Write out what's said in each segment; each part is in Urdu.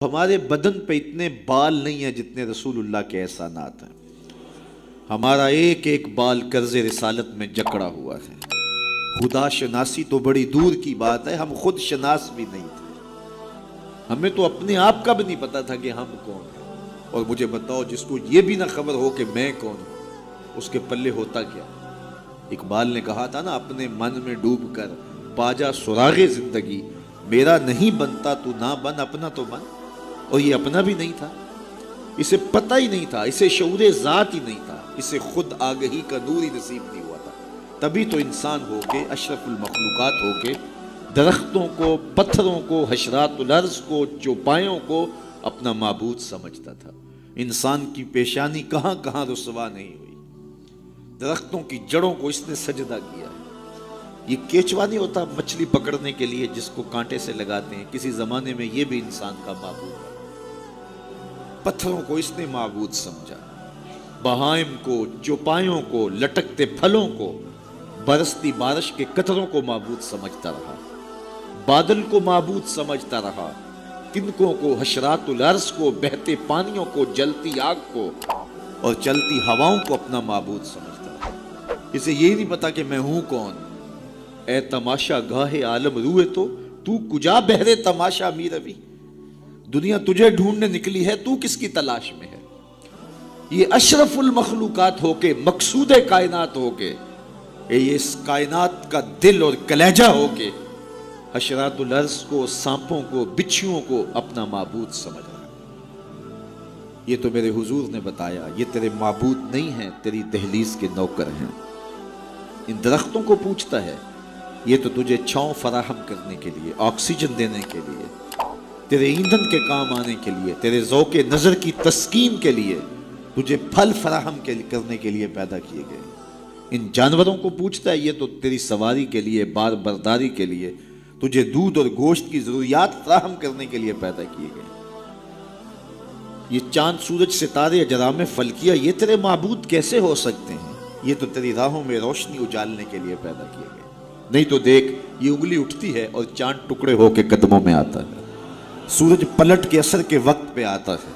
ہمارے بدن پہ اتنے بال نہیں ہیں جتنے رسول اللہ کے احسانات ہیں۔ ہمارا ایک ایک بال قرض رسالت میں جکڑا ہوا ہے۔ خدا شناسی تو بڑی دور کی بات ہے، ہم خود شناس بھی نہیں تھے۔ ہمیں تو اپنے آپ کا بھی نہیں پتا تھا کہ ہم کون ہیں۔ اور مجھے بتاؤ، جس کو یہ بھی نہ خبر ہو کہ میں کون ہوں، اس کے پلے ہوتا کیا؟ اقبال نے کہا تھا نا، اپنے من میں ڈوب کر پاجا سراغ زندگی، میرا نہیں بنتا تو نہ بن، اپنا تو بن۔ اور یہ اپنا بھی نہیں تھا، اسے پتہ ہی نہیں تھا، اسے شعور ذات ہی نہیں تھا، اسے خود آگہی کا نور ہی نصیب نہیں ہوا تھا۔ تبھی تو انسان ہو کے، اشرف المخلوقات ہو کے، درختوں کو، پتھروں کو، حشرات الارض کو، چوپایوں کو اپنا معبود سمجھتا تھا۔ انسان کی پیشانی کہاں کہاں رسوا نہیں ہوئی، درختوں کی جڑوں کو اس نے سجدہ کیا ہے۔ یہ کیچوا نہیں ہوتا مچھلی پکڑنے کے لیے جس کو کانٹے سے لگاتے ہیں، کسی زمانے میں یہ بھی انسان کا معبود ہے۔ پتھروں کو اس نے معبود سمجھا، بہائم کو، چوپایوں کو، لٹکتے پھلوں کو، برستی بارش کے قطروں کو معبود سمجھتا رہا، بادل کو معبود سمجھتا رہا، تنکوں کو، حشرات الارض کو، بہتے پانیوں کو، جلتی آگ کو اور چلتی ہواؤں کو اپنا معبود سمجھتا رہا۔ اسے یہی نہیں پتا کہ میں ہوں کون۔ اے تماشا گاہ عالم روئے تو کجا بہرے تماشا می روی، دنیا تجھے ڈھونڈنے نکلی ہے، تو کس کی تلاش میں ہے؟ یہ اشرف المخلوقات ہو کے، مقصود کائنات ہو کے، یہ اس کائنات کا دل اور کلیجہ ہو کے، حشرات الارض کو، سانپوں کو، بچھیوں کو اپنا معبود سمجھ رہا ہے۔ یہ تو میرے حضور نے بتایا، یہ تیرے معبود نہیں ہیں، تیری دہلیز کے نوکر ہیں۔ ان درختوں کو پوچھتا ہے، یہ تو تجھے چھاؤں فراہم کرنے کے لیے، آکسیجن دینے کے لیے، تیرے ایندھن کے کام آنے کے لیے، تیرے ذوق نظر کی تسکین کے لیے، تجھے پھل فراہم کرنے کے لیے پیدا کیے گئے۔ ان جانوروں کو پوچھتا ہے، یہ تو تیری سواری کے لیے، بار برداری کے لیے، تجھے دودھ اور گوشت کی ضروریات فراہم کرنے کے لیے پیدا کیے گئے۔ یہ چاند، سورج، ستارے، اجرام فلکیہ، یہ تیرے معبود کیسے ہو سکتے ہیں؟ یہ تو تیری راہوں میں روشنی اجالنے کے لیے پیدا کیے گئے۔ نہیں تو دیکھ، یہ انگلی اٹھتی ہے اور چاند ٹکڑے ہو کے قدموں میں آتا ہے، سورج پلٹ کے اثر کے وقت پہ آتا ہے،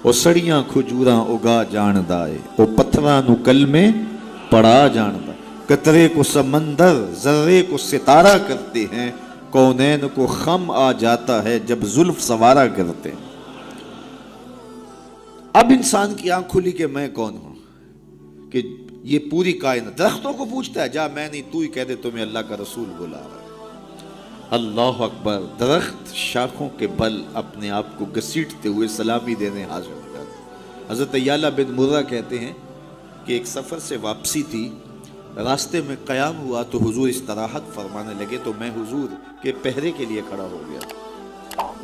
اور سڑیاں کھجوراں اگا جان دائے، اور پتھراں نو کل میں پڑا جان دا، قطرے کو سمندر، ذرے کو ستارہ کرتے ہیں، کونین کو خم آ جاتا ہے جب زلف سوارا کرتے ہیں۔ اب انسان کی آنکھ کھلی کہ میں کون ہوں، کہ یہ پوری کائنات۔ درختوں کو پوچھتا ہے، جا میں نہیں، تو ہی کہہ دے تمہیں اللہ کا رسول بلا رہا ہے۔ اللہ اکبر۔ درخت شاخوں کے بل اپنے آپ کو گھسیٹتے ہوئے سلامی دینے حاضر ہو جاتے۔ حضرت یعلہ بن مرہ کہتے ہیں کہ ایک سفر سے واپسی تھی، راستے میں قیام ہوا تو حضور استراحت فرمانے لگے، تو میں حضور کے پہرے کے لیے کھڑا ہو گیا۔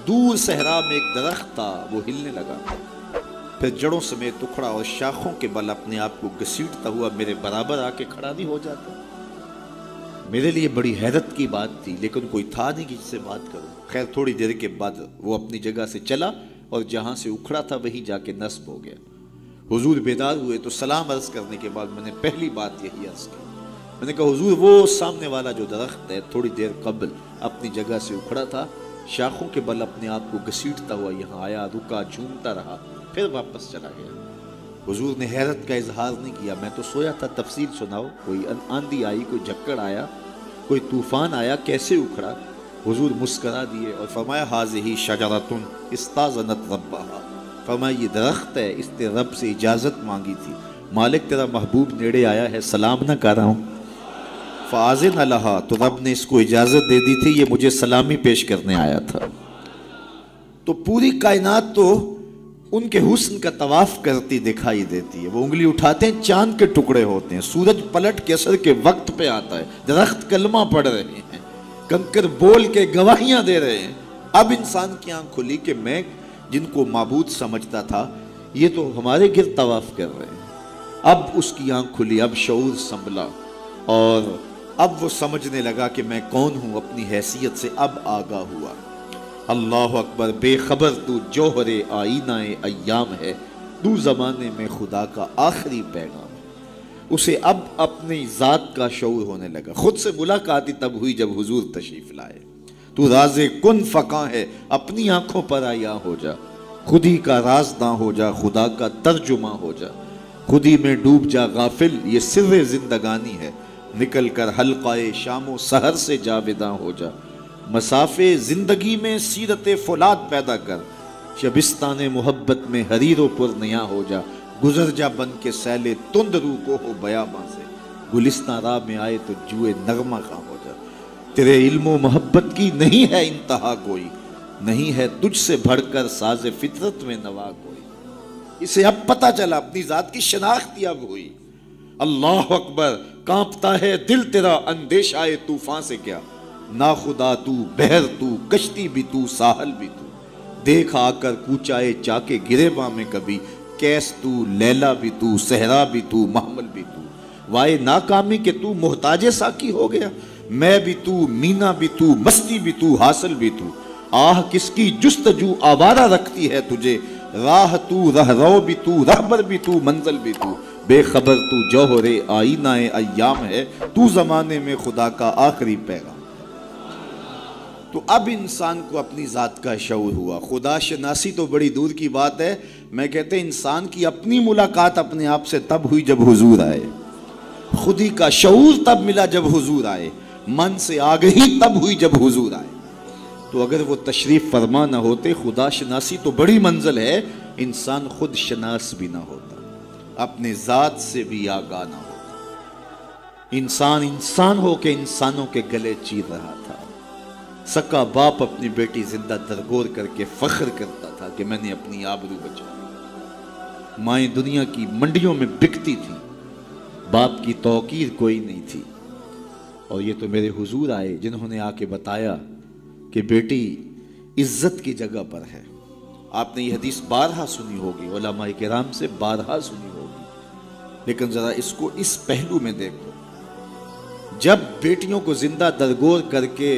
دور صحرا میں ایک درخت تھا، وہ ہلنے لگا، پھر جڑوں سمیت اکھڑا اور شاخوں کے بل اپنے آپ کو گھسیٹتا ہوا میرے برابر آ کے کھڑا نہیں ہو جاتا۔ میرے لیے بڑی حیرت کی بات تھی، لیکن کوئی تھا نہیں کہ جس سے بات کروں۔ خیر تھوڑی دیر کے بعد وہ اپنی جگہ سے چلا اور جہاں سے اکھڑا تھا وہی جا کے نصب ہو گیا۔ حضور بیدار ہوئے تو سلام عرض کرنے کے بعد میں نے پہلی بات یہی عرض کی، میں نے کہا حضور وہ سامنے والا جو درخت ہے تھوڑی دیر قبل اپنی جگہ سے اکھڑا تھا، شاخوں کے بل اپنے آپ کو گھسیٹتا ہوا یہاں آیا، رکا، جھومتا رہا، پھر واپس چلا گیا۔ حضور نے حیرت کا اظہار نہیں کیا، میں تو سویا تھا، تفصیل سناؤ، کوئی آندھی آئی، کوئی جھکڑ آیا، کوئی طوفان آیا، کیسے اکھڑا؟ حضور مسکرا دیے اور فرمایا ھذہ شجرۃ استاذنت ربھا، فرمایا یہ درخت ہے، اس نے رب سے اجازت مانگی تھی، مالک تیرا محبوب نیڑے آیا ہے، سلام نہ کر رہا ہوں، فاذن لھا، تو رب نے اس کو اجازت دے دی تھی، یہ مجھے سلامی پیش کرنے آیا تھا۔ تو پوری کائنات تو ان کے حسن کا طواف کرتی دکھائی دیتی ہے۔ وہ انگلی اٹھاتے ہیں، چاند کے ٹکڑے ہوتے ہیں، سورج پلٹ کے اثر کے وقت پہ آتا ہے، درخت کلمہ پڑھ رہے ہیں، کنکر بول کے گواہیاں دے رہے ہیں۔ اب انسان کی آنکھ کھلی کہ میں جن کو معبود سمجھتا تھا یہ تو ہمارے گرد طواف کر رہے ہیں۔ اب اس کی آنکھ کھلی، اب شعور سنبھلا، اور اب وہ سمجھنے لگا کہ میں کون ہوں، اپنی حیثیت سے اب آگاہ ہوا۔ اللہ اکبر۔ بے خبر تو جوہر آئینہ ایام ہے، تو زمانے میں خدا کا آخری پیغام ہے۔ اسے اب اپنی ذات کا شعور ہونے لگا۔ خود سے ملاقات ہی تب ہوئی جب حضور تشریف لائے۔ تو راز کن فقاں ہے، اپنی آنکھوں پر آیا ہو جا، خود ہی کا رازداں ہو جا، خدا کا ترجمہ ہو جا، خود ہی میں ڈوب جا غافل، یہ سر زندگانی ہے، نکل کر حلقہ شام و سحر سے جاوداں ہو جا، مسافے زندگی میں سیرت فولاد پیدا کر، شبستان محبت میں حریر و پر نیا ہو جا، گزر جا بن کے سیل تند رو کو ہو بیاباں سے، گلستان راہ میں آئے تو جوئے نغمہ خواہ ہو جا، تیرے علم و محبت کی نہیں ہے انتہا کوئی، نہیں ہے تجھ سے بڑھ کر ساز فطرت میں نوا کوئی، اسے اب پتہ چلا، اپنی ذات کی شناخت اب ہوئی، اللہ اکبر، کانپتا ہے دل تیرا اندیشہ طوفان سے کیا، ناخدا تو، بحر تو، کشتی بھی تو، ساحل بھی تو، دیکھ آ کر کوچائے چاکے گریباں میں کبھی، کیس تو، لیلا بھی تو، صحرا بھی تو، محمل بھی تو، وائے ناکامی کہ تو محتاج ساکی ہو گیا، میں بھی تو، مینا بھی تو، مستی بھی تو، حاصل بھی تو، آہ کس کی جستجو آوارہ رکھتی ہے تجھے، راہ تو، رہ رو بھی تو، رہبر بھی تو، منزل بھی تو، بے خبر تو جوہر آئینہ ایام ہے، تو زمانے میں خدا کا آخری پیغام۔ تو اب انسان کو اپنی ذات کا شعور ہوا، خدا شناسی تو بڑی دور کی بات ہے، میں کہتے ہیں انسان کی اپنی ملاقات اپنے آپ سے تب ہوئی جب حضور آئے، خودی کا شعور تب ملا جب حضور آئے، من سے آگہی تب ہوئی جب حضور آئے۔ تو اگر وہ تشریف فرما نہ ہوتے، خدا شناسی تو بڑی منزل ہے، انسان خود شناس بھی نہ ہوتا، اپنے ذات سے بھی آگاہ نہ ہوتا، انسان ہو کے انسانوں کے گلے چیر رہا تھا، سکا باپ اپنی بیٹی زندہ درگور کر کے فخر کرتا تھا کہ میں نے اپنی آبرو بچائی، مائیں دنیا کی منڈیوں میں بکتی تھی، باپ کی توقیر کوئی نہیں تھی، اور یہ تو میرے حضور آئے جنہوں نے آ کے بتایا کہ بیٹی عزت کی جگہ پر ہے۔ آپ نے یہ حدیث بارہا سنی ہوگی، علماء کرام سے بارہا سنی ہوگی، لیکن ذرا اس کو اس پہلو میں دیکھو، جب بیٹیوں کو زندہ درگور کر کے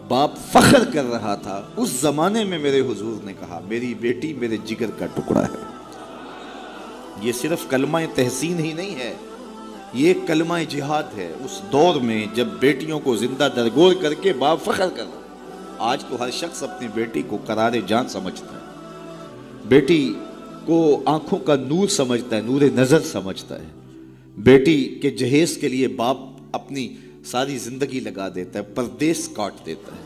باپ فخر کر رہا تھا، اس زمانے میں میرے حضور نے کہا میری بیٹی میرے جگر کا ٹکڑا ہے۔ یہ صرف کلمہ تحسین ہی نہیں ہے، یہ کلمہ جہاد ہے، اس دور میں جب بیٹیوں کو زندہ درگور کر کے باپ فخر کر رہا۔ آج تو ہر شخص اپنی بیٹی کو قرار جان سمجھتا ہے، بیٹی کو آنکھوں کا نور سمجھتا ہے، نور نظر سمجھتا ہے، بیٹی کے جہیز کے لیے باپ اپنی ساری زندگی لگا دیتا ہے، پردیس کاٹ دیتا ہے،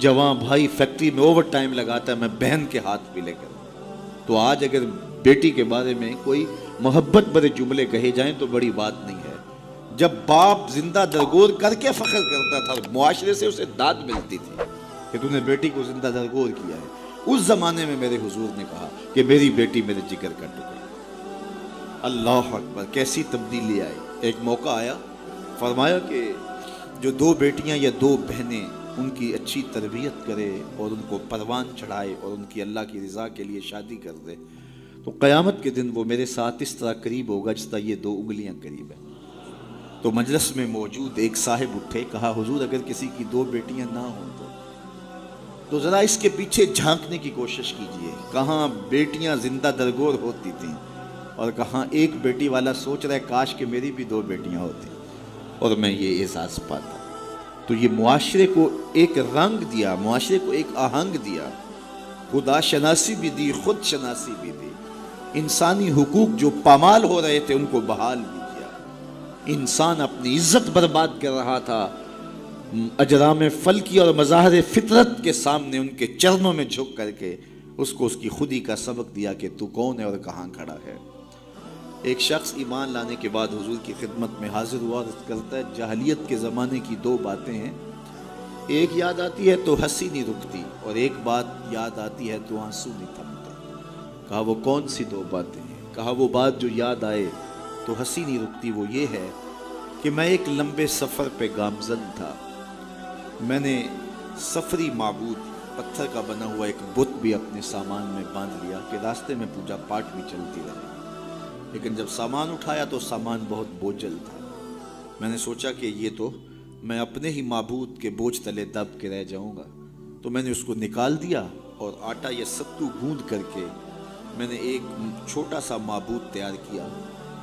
جوان بھائی فیکٹری میں اوور ٹائم لگاتا ہے، میں بہن کے ہاتھ بھی لے کر۔ تو آج اگر بیٹی کے بارے میں کوئی محبت بھرے جملے کہے جائیں تو بڑی بات نہیں ہے، جب باپ زندہ درگور کر کے فخر کرتا تھا، معاشرے سے اسے داد ملتی تھی کہ تو نے بیٹی کو زندہ درگور کیا ہے، اس زمانے میں میرے حضور نے کہا کہ میری بیٹی میرے جگر کا ٹکڑا۔ اللہ اکبر، کیسی تبدیلی آئی۔ ایک موقع آیا، فرمایا کہ جو دو بیٹیاں یا دو بہنیں ان کی اچھی تربیت کرے اور ان کو پروان چڑھائے اور ان کی اللہ کی رضا کے لیے شادی کر دے تو قیامت کے دن وہ میرے ساتھ اس طرح قریب ہوگا جس طرح یہ دو انگلیاں قریب ہیں۔ تو مجلس میں موجود ایک صاحب اٹھے، کہا حضور اگر کسی کی دو بیٹیاں نہ ہوں تو ذرا اس کے پیچھے جھانکنے کی کوشش کیجئے، کہاں بیٹیاں زندہ درگور ہوتی تھیں اور کہاں ایک بیٹی والا سوچ رہا ہے کاش کہ میری بھی دو بیٹیاں ہوتی اور میں یہ احساس پاتا۔ تو یہ معاشرے کو ایک رنگ دیا، معاشرے کو ایک آہنگ دیا، خدا شناسی بھی دی، خود شناسی بھی دی، انسانی حقوق جو پامال ہو رہے تھے ان کو بحال بھی کیا۔ انسان اپنی عزت برباد کر رہا تھا، اجرام فلکی اور مظاہر فطرت کے سامنے ان کے چرنوں میں جھک کر کے اس کو اس کی خودی کا سبق دیا کہ تو کون ہے اور کہاں کھڑا ہے۔ ایک شخص ایمان لانے کے بعد حضور کی خدمت میں حاضر ہوا اور کرتا ہے جاہلیت کے زمانے کی دو باتیں ہیں، ایک یاد آتی ہے تو ہنسی نہیں رکتی اور ایک بات یاد آتی ہے تو آنسو نہیں تھمتے۔ کہا وہ کون سی دو باتیں ہیں؟ کہا وہ بات جو یاد آئے تو ہنسی نہیں رکتی وہ یہ ہے کہ میں ایک لمبے سفر پہ گامزن تھا، میں نے سفری معبود پتھر کا بنا ہوا ایک بت بھی اپنے سامان میں باندھ لیا کہ راستے میں پوجا پاٹ بھی چلتی رہے، لیکن جب سامان اٹھایا تو سامان بہت بوجھل تھا، میں نے سوچا کہ یہ تو میں اپنے ہی معبود کے بوجھ تلے دب کے رہ جاؤں گا، تو میں نے اس کو نکال دیا اور آٹا یا ستو گوندھ کر کے میں نے ایک چھوٹا سا معبود تیار کیا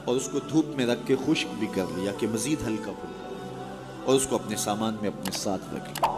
اور اس کو دھوپ میں رکھ کے خشک بھی کر لیا کہ مزید ہلکا پھلکا، اور اس کو اپنے سامان میں اپنے ساتھ رکھ لیا۔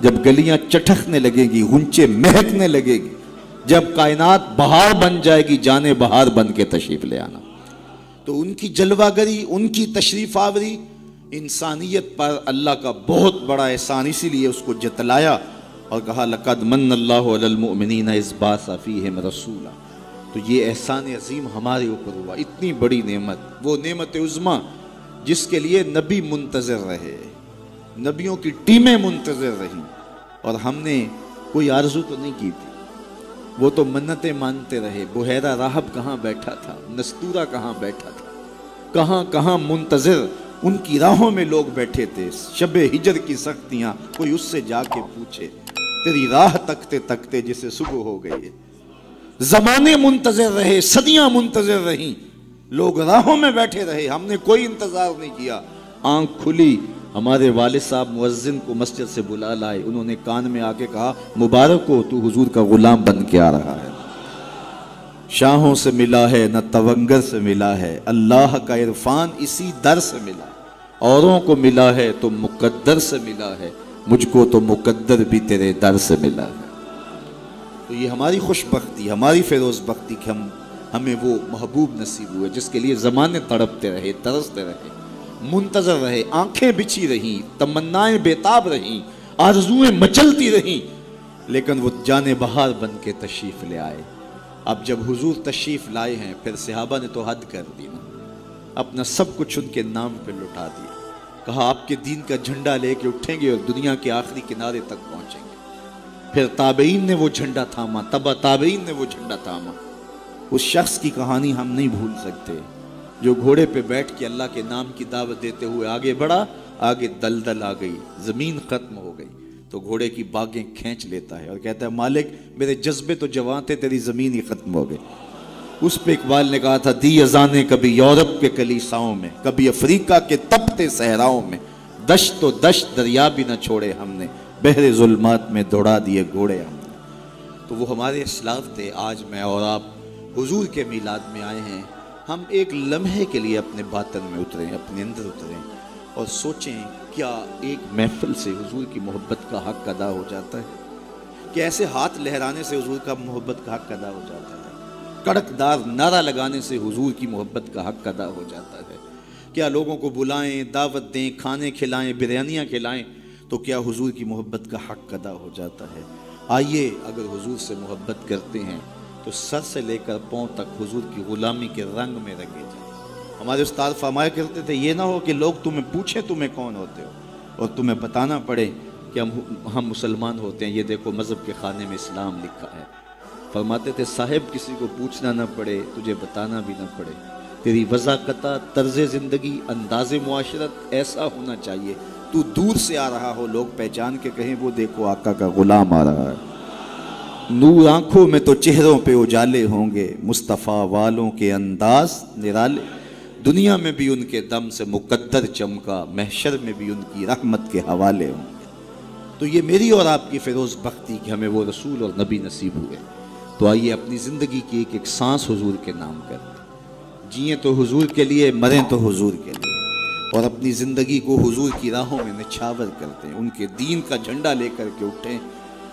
جب گلیاں چٹکنے لگیں گی، غنچے مہکنے لگے گی، جب کائنات بہار بن جائے گی، جانے بہار بن کے تشریف لے آنا۔ تو ان کی جلوہ گری، ان کی تشریف آوری انسانیت پر اللہ کا بہت بڑا احسان، اسی لیے اس کو جتلایا اور کہا لَقَدْ مَنَّ اللَّهُ عَلَى الْمُؤْمِنِينَ إِذْ بَعَثَ فِيهِمْ رَسُولًا۔ تو یہ احسان عظیم ہمارے اوپر ہوا، اتنی بڑی نعمت، وہ نعمت عظمیٰ جس کے لیے نبی منتظر رہے، نبیوں کی ٹیمیں منتظر رہیں، اور ہم نے کوئی آرزو تو نہیں کی تھی، وہ تو منتیں مانتے رہے۔ بحیرہ راہب کہاں بیٹھا تھا، نستورہ کہاں بیٹھا تھا، کہاں کہاں منتظر ان کی راہوں میں لوگ بیٹھے تھے۔ شب ہجر کی سختیاں، کوئی اس سے جا کے پوچھے، تیری راہ تکتے تکتے جسے صبح ہو گئی ہے۔ زمانے منتظر رہے، صدیاں منتظر رہیں، لوگ راہوں میں بیٹھے رہے، ہم نے کوئی انتظار نہیں کیا۔ آنکھ کھلی، ہمارے والد صاحب مؤذن کو مسجد سے بلا لائے، انہوں نے کان میں آ کے کہا مبارک ہو، تو حضور کا غلام بن کے آ رہا ہے۔ شاہوں سے ملا ہے نہ تونگر سے ملا ہے، اللہ کا عرفان اسی در سے ملا، اوروں کو ملا ہے تو مقدر سے ملا ہے، مجھ کو تو مقدر بھی تیرے در سے ملا ہے۔ تو یہ ہماری خوش بختی، ہماری فیروز بختی کہ ہمیں وہ محبوب نصیب ہوئے جس کے لیے زمانے تڑپتے رہے، ترستے رہے، منتظر رہے، آنکھیں بچھی رہیں، تمنائیں بیتاب رہیں، آرزویں مچلتی رہیں، لیکن وہ جانے بہار بن کے تشریف لے آئے۔ اب جب حضور تشریف لائے ہیں، پھر صحابہ نے تو حد کر دی نا، اپنا سب کچھ ان کے نام پہ لٹا دیا، کہا آپ کے دین کا جھنڈا لے کے اٹھیں گے اور دنیا کے آخری کنارے تک پہنچیں گے۔ پھر تابعین نے وہ جھنڈا تھاما، تبع تابعین نے وہ جھنڈا تھاما۔ اس شخص کی کہانی ہم نہیں بھول سکتے جو گھوڑے پہ بیٹھ کے اللہ کے نام کی دعوت دیتے ہوئے آگے بڑھا، آگے دلدل آ گئی، زمین ختم ہو گئی، تو گھوڑے کی باگیں کھینچ لیتا ہے اور کہتا ہے مالک میرے جذبے تو جوان تھے، تیری زمین ہی ختم ہو گئی۔ اس پہ اقبال نے کہا تھا دی اذانیں کبھی یورپ کے کلیساؤں میں، کبھی افریقہ کے تپتے صحراؤں میں، دشت تو دشت دریا بھی نہ چھوڑے ہم نے، بحر ظلمات میں دوڑا دیے گھوڑے ہم نے۔ تو وہ ہمارے اسلاف تھے۔ آج میں اور آپ حضور کے میلاد میں آئے ہیں، ہم ایک لمحے کے لیے اپنے باطن میں اتریں، اپنے اندر اتریں اور سوچیں کیا ایک محفل سے حضور کی محبت کا حق ادا ہو جاتا ہے؟ کہ ایسے ہاتھ لہرانے سے حضور کا محبت کا حق ادا ہو جاتا ہے؟ کڑکدار نعرہ لگانے سے حضور کی محبت کا حق ادا ہو جاتا ہے؟ کیا لوگوں کو بلائیں، دعوت دیں، کھانے کھلائیں، بریانیاں کھلائیں تو کیا حضور کی محبت کا حق ادا ہو جاتا ہے؟ آئیے اگر حضور سے محبت کرتے ہیں تو سر سے لے کر پاؤں تک حضور کی غلامی کے رنگ میں رنگے جائیں۔ ہمارے استاد فرمایا کرتے تھے یہ نہ ہو کہ لوگ تمہیں پوچھیں تمہیں کون ہوتے ہو اور تمہیں بتانا پڑے کہ ہم مسلمان ہوتے ہیں، یہ دیکھو مذہب کے خانے میں اسلام لکھا ہے۔ فرماتے تھے صاحب کسی کو پوچھنا نہ پڑے، تجھے بتانا بھی نہ پڑے، تیری وضاقتہ، طرز زندگی، انداز معاشرت ایسا ہونا چاہیے تو دور سے آ رہا ہو، لوگ پہچان کے کہیں وہ دیکھو آقا کا غلام آ رہا ہے۔ نور آنکھوں میں تو چہروں پہ اجالے ہوں گے، مصطفیٰ والوں کے انداز نرالے، دنیا میں بھی ان کے دم سے مقدر چمکا، محشر میں بھی ان کی رحمت کے حوالے ہوں گے۔ تو یہ میری اور آپ کی فیروز بختی کہ ہمیں وہ رسول اور نبی نصیب ہوئے۔ تو آئیے اپنی زندگی کی ایک ایک سانس حضور کے نام کرتے، جئیں تو حضور کے لیے، مریں تو حضور کے لیے، اور اپنی زندگی کو حضور کی راہوں میں نچھاور کرتے ہیں، ان کے دین کا جھنڈا لے کر کے اٹھیں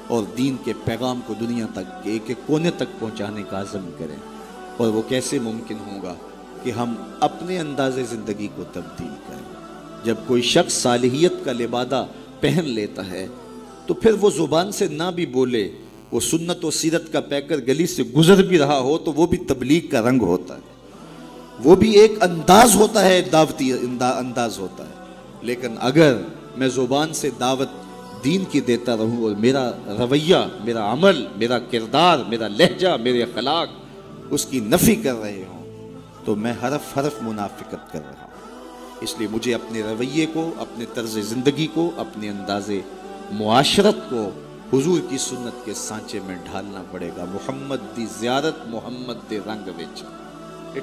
اور دین کے پیغام کو دنیا تک ایک ایک کونے تک پہنچانے کا عزم کریں۔ اور وہ کیسے ممکن ہوگا کہ ہم اپنے انداز زندگی کو تبدیل کریں۔ جب کوئی شخص صالحیت کا لبادہ پہن لیتا ہے تو پھر وہ زبان سے نہ بھی بولے، وہ سنت و سیرت کا پیکر گلی سے گزر بھی رہا ہو تو وہ بھی تبلیغ کا رنگ ہوتا ہے، وہ بھی ایک انداز ہوتا ہے، دعوتی انداز ہوتا ہے۔ لیکن اگر میں زبان سے دعوت دین کی دیتا رہوں اور میرا رویہ، میرا عمل، میرا کردار، میرا لہجہ، میرے اخلاق اس کی نفی کر رہے ہوں تو میں حرف حرف منافقت کر رہا ہوں۔ اس لیے مجھے اپنے رویے کو، اپنے طرز زندگی کو، اپنے انداز معاشرت کو حضور کی سنت کے سانچے میں ڈھالنا پڑے گا۔ محمد دی زیارت محمد دے رنگ وچ،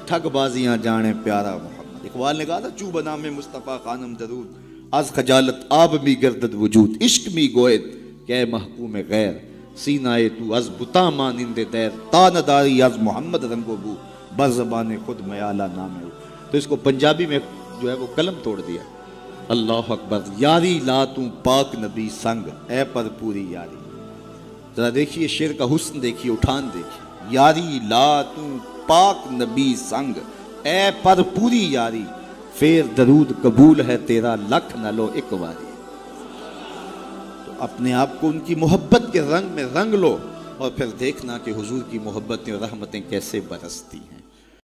ٹھگ بازیاں جانے پیارا محمد۔ اقبال نے کہا تھا چو بنام مصطفیٰ خانم درود، از خجالت آب می گردد وجود، عشق می گوید کہ محکوم غیر، سینائے تو از بتا مانند دیر، تا نداری از محمد رنگ و بو، بر زبان خود میالہ نام ہو۔ تو اس کو پنجابی میں جو ہے وہ قلم توڑ دیا اللہ اکبر. یاری لا تو پاک نبی سنگ اے پر پوری یاری. ذرا دیکھیے شعر کا حسن دیکھیے, اٹھان دیکھیے. یاری لا تو پاک نبی سنگ اے پر پوری یاری, پھر درود قبول ہے تیرا لکھ نہ لو ایک واری. تو اپنے آپ کو ان کی محبت کے رنگ میں رنگ لو, اور پھر دیکھنا کہ حضور کی محبتیں اور رحمتیں کیسے برستی ہیں.